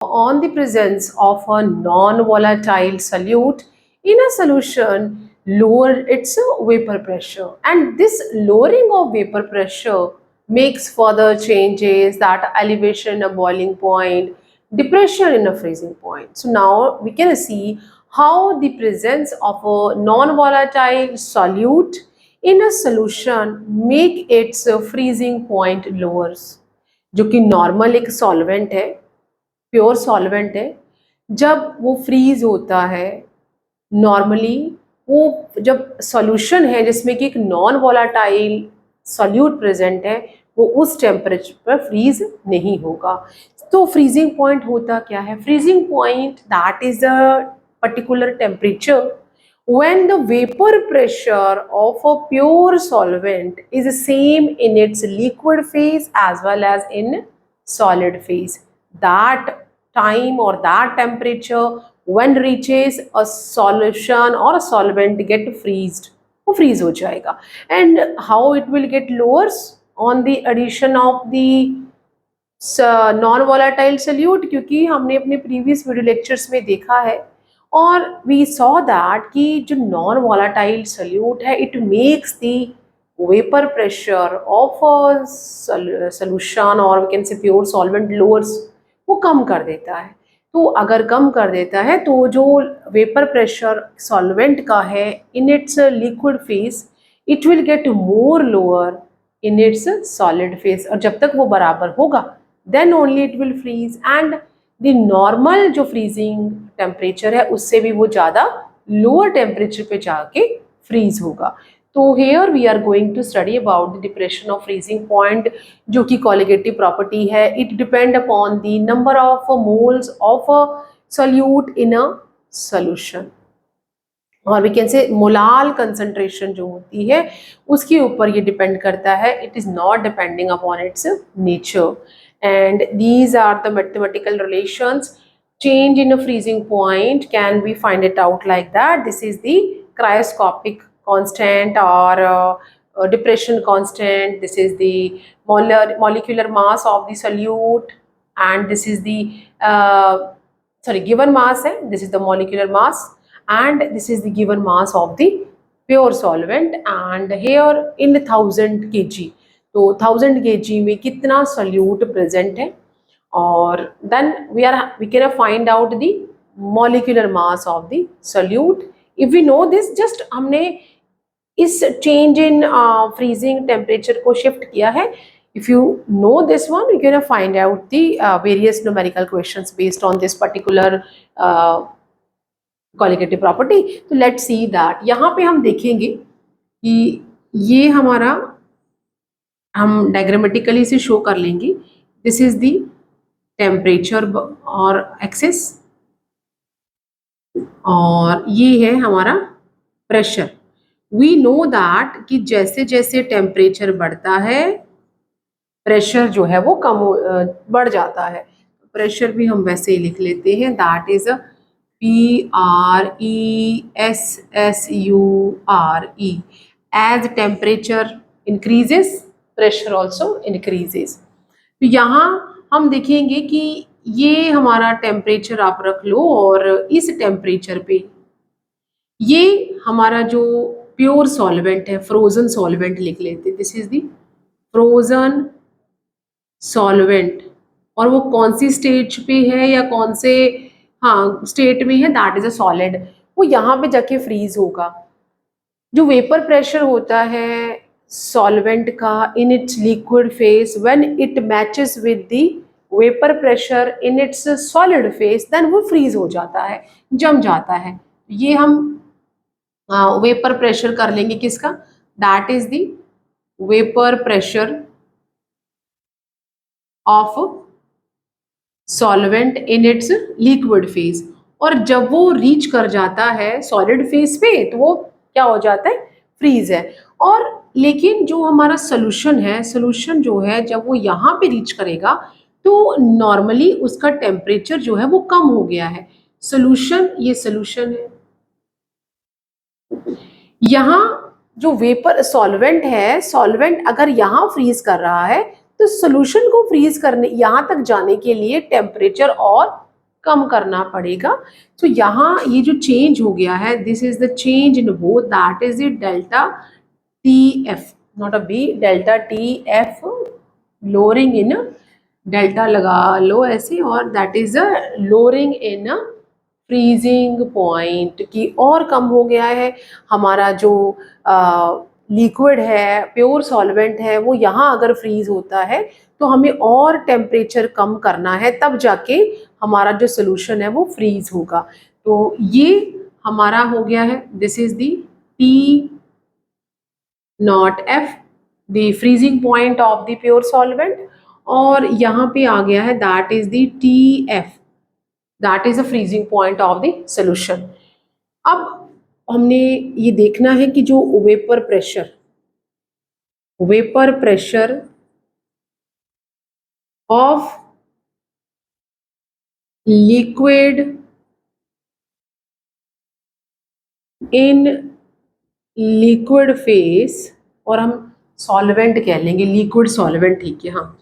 on the presence of a non-volatile solute in a solution lower its vapor pressure, and this lowering of vapor pressure makes further changes, that elevation in a boiling point, depression in a freezing point. So now we can see how the presence of a non-volatile solute in a solution make its freezing point lowers. जो कि normal एक solvent है, pure solvent है, जब वो freeze होता है normally, वो जब सॉल्यूशन है जिसमें कि एक नॉन वोलाटाइल सॉल्यूट प्रेजेंट है, वो उस टेम्परेचर पर फ्रीज नहीं होगा। तो फ्रीजिंग पॉइंट होता क्या है? Freezing point that is a particular temperature when the vapor pressure of a pure solvent is same in its liquid phase as well as in solid phase. That time or that temperature when reaches a solution or a solvent get freezed, वो freeze हो जाएगा। And how it will get lowers on the addition of the non volatile solute, क्योंकि हमने अपने previous video lectures में देखा है और वी सॉ दैट कि जो नॉन वोलाटाइल सल्यूट है it makes the vapour pressure of a solution और we can say pure solvent lowers, वो कम कर देता है। तो अगर कम कर देता है तो जो वेपर प्रेशर सॉल्वेंट का है इन its liquid phase it will get more lower in its solid phase, और जब तक वो बराबर होगा then only it will freeze, and the normal जो freezing temperature है उससे भी वो ज़्यादा lower temperature पे जाके freeze होगा। तो here we are going to study about the depression of freezing point, जो कि colligative property है। It depend upon the number of moles of a solute in a solution, और we can say molal concentration जो होती है उसके ऊपर ये डिपेंड करता है। It is not depending upon its nature, and these are the mathematical relations. Change in a freezing point can we find it out like that. This is the cryoscopic constant or depression constant. This is the molecular mass of the solute, and this is the given mass है, this is the molecular mass, and this is the given mass of the pure solvent, and here in 1000 kg, तो 1000 kg में कितना solute present है, और then we can find out the molecular mass of the solute. If we know this, just हमने इस change in freezing temperature को shift किया है। If you know this one you can find out the various numerical questions based on this particular colligative property. तो let's see that यहाँ पे हम देखेंगे कि ये हमारा, हम डायग्रामेटिकली से शो कर लेंगे। दिस इज द टेम्परेचर और एक्सेस, और ये है हमारा प्रेशर। वी नो दैट कि जैसे जैसे टेम्परेचर बढ़ता है प्रेशर जो है वो बढ़ जाता है। प्रेशर भी हम वैसे ही लिख लेते हैं, that is PRESSURE। As temperature increases pressure also increases. तो यहाँ हम देखेंगे कि ये हमारा टेम्परेचर आप रख लो, और इस टेम्परेचर पे ये हमारा जो प्योर सॉल्वेंट है, फ्रोजन सॉल्वेंट लिख लेते, this is the frozen solvent, और वो कौन सी स्टेज पे है या कौन से स्टेट में है, दैट इज अ सॉलिड। वो यहाँ पे जाके फ्रीज होगा। जो वेपर प्रेशर होता है सॉल्वेंट का in its liquid phase, when it matches with the vapour pressure in its solid phase, then वो फ्रीज हो जाता है, जम जाता है। ये हम वेपर प्रेशर कर लेंगे किसका, that is the vapour pressure of solvent in its liquid phase. और जब वो रीच कर जाता है सॉलिड फेज पे तो वो क्या हो जाता है, फ्रीज है। और लेकिन जो हमारा सोल्यूशन है, सोल्यूशन जो है जब वो यहाँ पे रीच करेगा तो नॉर्मली उसका टेम्परेचर जो है वो कम हो गया है। सोल्यूशन, ये सोल्यूशन है। यहाँ जो वेपर सॉल्वेंट है, सॉल्वेंट अगर यहाँ फ्रीज कर रहा है तो सोल्यूशन को फ्रीज करने, यहाँ तक जाने के लिए टेम्परेचर और कम करना पड़ेगा। तो यहाँ ये जो चेंज हो गया है, this is the change in both, that is the delta T F, not a B, delta T F lowering in, delta लगा लो ऐसे, और that is a lowering in freezing point की और कम हो गया है। हमारा जो लिक्विड है, प्योर सॉल्वेंट है, वो यहाँ अगर फ्रीज होता है तो हमें और टेम्परेचर कम करना है, तब जाके हमारा जो सोल्यूशन है वो फ्रीज होगा। तो ये हमारा हो गया है, this is the T not F, the freezing point of the pure solvent, और यहाँ पे आ गया है that is the T F, that is the freezing point of the solution. अब हमने ये देखना है कि जो vapour pressure of liquid in liquid face, और हम सॉल्वेंट कह लेंगे, लिक्विड सॉल्वेंट, ठीक है, हाँ,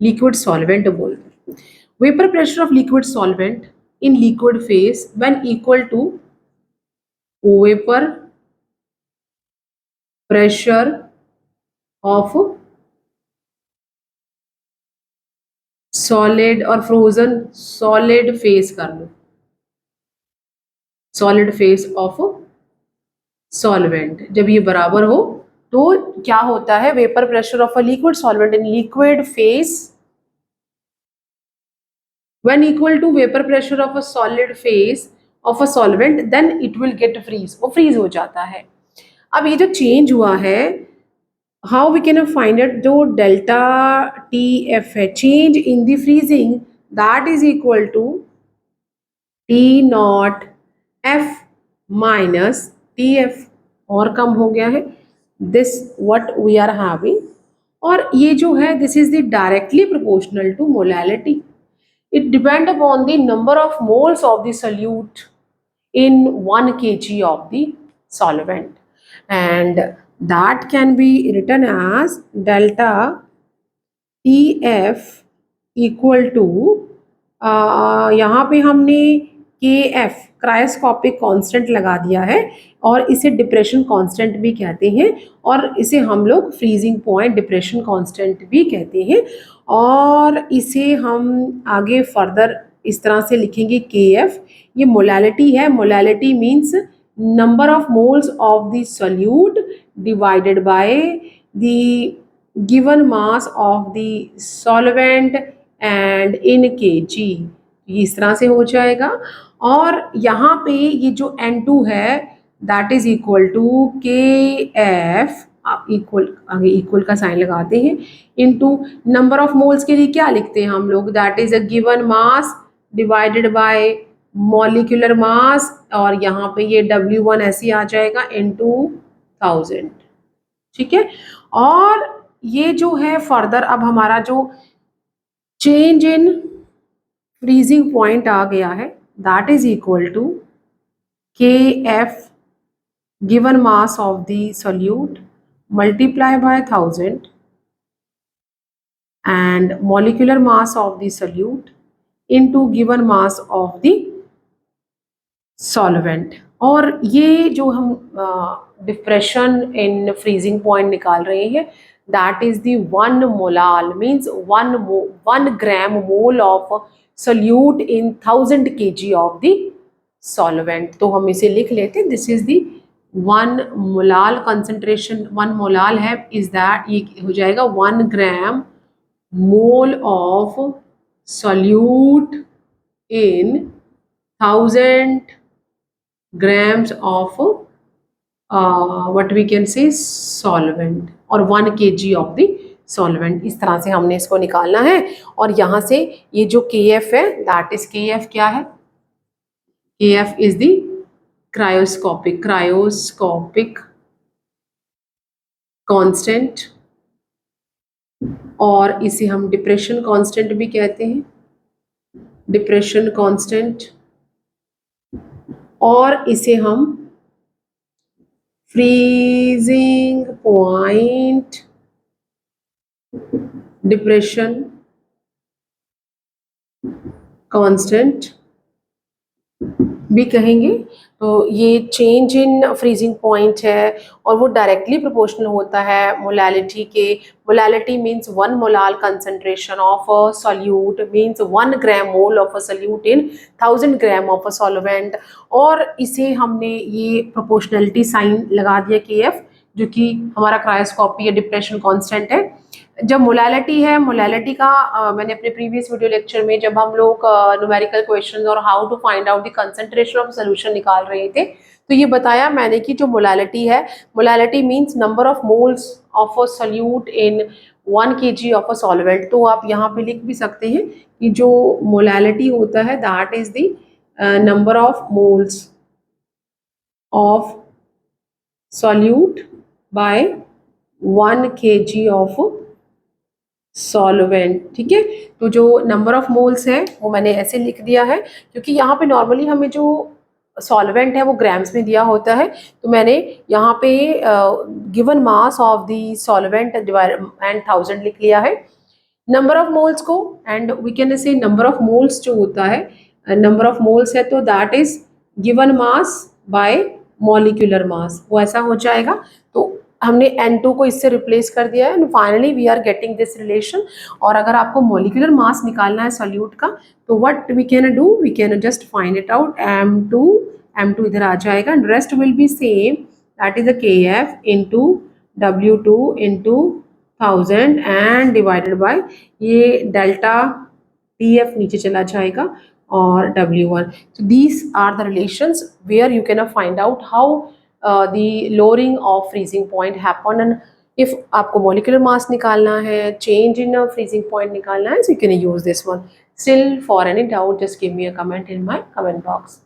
लिक्विड सॉल्वेंट बोलते हैं। Vapour pressure of liquid solvent in liquid phase when equal to vapour pressure of solid और फ्रोजन, सॉलिड फेस कर लो, सॉलिड फेस ऑफ सॉल्वेंट, जब ये बराबर हो तो क्या होता है, vapour pressure of a liquid solvent in liquid phase when equal to vapor pressure of a solid phase of a solvent, then it will get freeze, वो freeze हो जाता है। अब ये जो change हुआ है, how we can find it, जो delta TF है, change in the freezing, that is equal to T not F minus TF, और कम हो गया है, this what we are having, और ये जो है this is the directly proportional to molality. It depends upon the number of moles of the solute in 1 kg of the solvent, and that can be written as delta TF equal to, यहाँ पे हमने KF cryoscopic constant लगा दिया है, और इसे depression constant भी कहते हैं, और इसे हम लोग फ्रीजिंग पॉइंट डिप्रेशन कांस्टेंट भी कहते हैं, और इसे हम आगे फर्दर इस तरह से लिखेंगे KF, ये मोलैलिटी है, molality means number of moles of the solute divided by the given mass of the solvent and in kg, इस तरह से हो जाएगा। और यहाँ पे ये जो N2 है that is equal to KF, equal, आगे इक्वल का साइन लगाते हैं, इनटू नंबर ऑफ मोल्स के लिए क्या लिखते हैं हम लोग, that is a given mass divided by molecular मास, और यहाँ पे ये W1 ऐसे आ जाएगा इनटू 1000, ठीक है। और ये जो है फर्दर अब हमारा जो चेंज इन फ्रीजिंग पॉइंट आ गया है, that is equal to KF given mass of the solute multiply by 1000 and molecular mass of the solute into given mass of the solvent। और ये जो हम डिप्रेशन इन फ्रीजिंग पॉइंट निकाल रहे हैं, that is the 1 molal means 1 gram mole of solute in 1000 kg of the solvent. तो हम इसे लिख लेते हैं, this is the 1 molal concentration, 1 molal है इज दैट, ये हो जाएगा 1 gram mole of solute in 1000 grams of what we can say solvent, और 1 kg of the solvent, इस तरह से हमने इसको निकालना है। और यहाँ से ये जो KF है दैट इज, KF क्या है, KF is the cryoscopic constant, और इसे हम डिप्रेशन कांस्टेंट भी कहते हैं, डिप्रेशन कांस्टेंट, और इसे हम फ्रीजिंग पॉइंट डिप्रेशन कांस्टेंट भी कहेंगे। तो ये चेंज इन फ्रीजिंग पॉइंट है और वो डायरेक्टली प्रोपोर्शनल होता है मोलैलिटी के। Molality means 1 molar concentration of a solute means 1 gram mole of a solute in 1000 gram of a solvent. और इसे हमने ये प्रोपोर्शनलिटी साइन लगा दिया KF, जो कि हमारा क्रायोस्कोपी या डिप्रेशन कांस्टेंट है। जब मोलैलिटी है, मोलैलिटी का मैंने अपने प्रीवियस वीडियो लेक्चर में जब हम लोग न्यूमेरिकल क्वेश्चंस और how to find out the concentration of solution निकाल रहे थे, तो ये बताया मैंने कि जो मोलैलिटी है, molality means number of moles of a solute in 1 kg of a solvent. तो आप यहाँ पे लिख भी सकते हैं कि जो मोलैलिटी होता है that is the number of moles of solute bye 1 kg of solvent. ठीक है, तो जो नंबर ऑफ मोल्स है वो मैंने ऐसे लिख दिया है, क्योंकि यहाँ पे नॉर्मली हमें जो सॉल्वेंट है वो ग्राम्स में दिया होता है। तो मैंने यहाँ पे given mass of the solvent and 1000 लिख लिया है नंबर ऑफ मोल्स को। And we can say number of moles जो होता है, नंबर ऑफ मोल्स है तो that is given mass by molecular mass, वो ऐसा हो जाएगा। तो हमने N2 को इससे रिप्लेस कर दिया है and finally we are getting this relation. और अगर आपको मॉलिक्यूलर मास निकालना है सॉल्यूट का, तो what we can do, we can just find it out. M2 इधर आ जाएगा and rest will be same, that is a KF into W2 into 1000 and divided by ये डेल्टा TF नीचे चला जाएगा और W1। So these are the relations where you can find out how the lowering of freezing point happen, and if आपको molecular mass निकालना है, change in a freezing point निकालना है, so you can use this one. Still for any doubt, just give me a comment in my comment box.